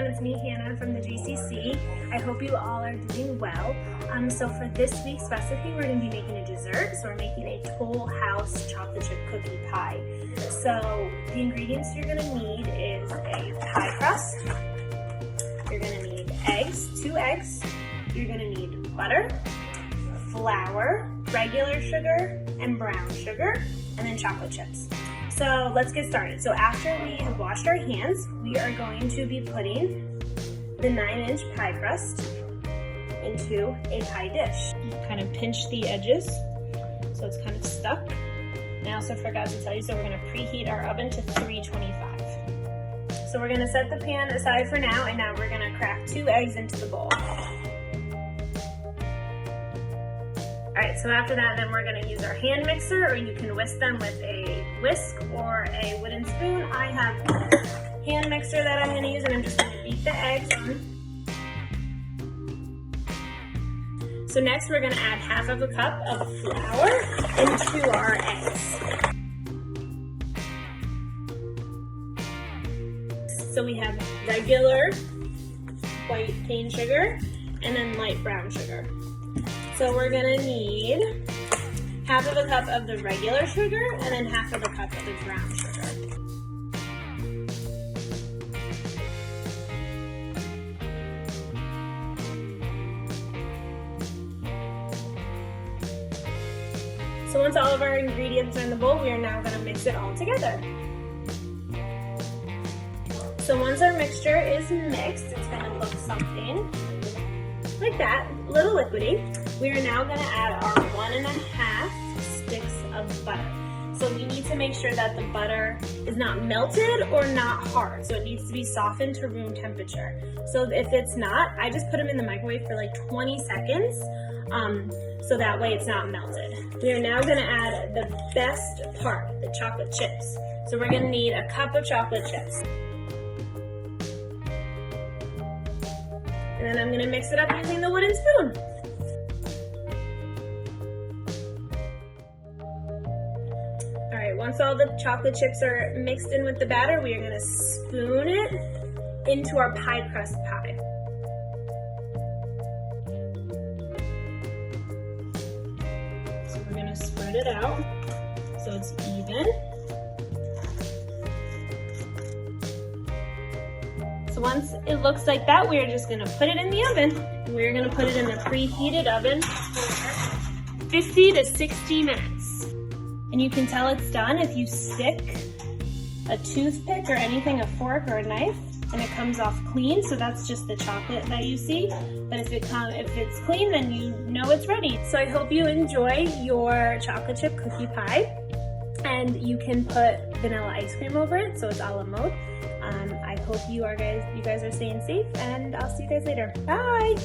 everyone, it's me, Hannah from the GCC. I hope you all are doing well. So for this week's recipe, we're going to be making a dessert. So we're making a Toll House chocolate chip cookie pie. So the ingredients you're going to need is a pie crust. You're going to need eggs, 2 eggs. You're going to need butter, flour, regular sugar, and brown sugar, and then chocolate chips. So let's get started. So after we have washed our hands, we are going to be putting the 9-inch pie crust into a pie dish. Kind of pinch the edges so it's kind of stuck. And I also forgot to tell you, so we're going to preheat our oven to 325. So we're going to set the pan aside for now, and now we're going to crack 2 eggs into the bowl. Alright, so after that, then we're going to use our hand mixer, or you can whisk them with a whisk or a wooden spoon. I have a hand mixer that I'm going to use, and I'm just going to beat the eggs on. So next we're going to add half of a cup of flour into our eggs. So we have regular white cane sugar and then light brown sugar. So we're going to need half of a cup of the regular sugar and then half of a cup of the brown sugar. So once all of our ingredients are in the bowl, we are now going to mix it all together. So once our mixture is mixed, it's going to look something like that, a little liquidy. We are now going to add our 1.5 sticks of butter. So we need to make sure that the butter is not melted or not hard. So it needs to be softened to room temperature. So if it's not, I just put them in the microwave for like 20 seconds. So that way it's not melted. We are now going to add the best part, the chocolate chips. So we're going to need a cup of chocolate chips. And then I'm going to mix it up using the wooden spoon. Alright, once all the chocolate chips are mixed in with the batter, we are going to spoon it into our pie crust pie. So we're going to spread it out so it's even. So once it looks like that, we're just going to put it in the oven. And we're going to put it in the preheated oven for 50 to 60 minutes. And you can tell it's done if you stick a toothpick or anything, a fork or a knife, and it comes off clean. So that's just the chocolate that you see. But if it's clean, then you know it's ready. So I hope you enjoy your chocolate chip cookie pie. And you can put vanilla ice cream over it, so it's a la mode. I hope you guys are staying safe, and I'll see you guys later. Bye!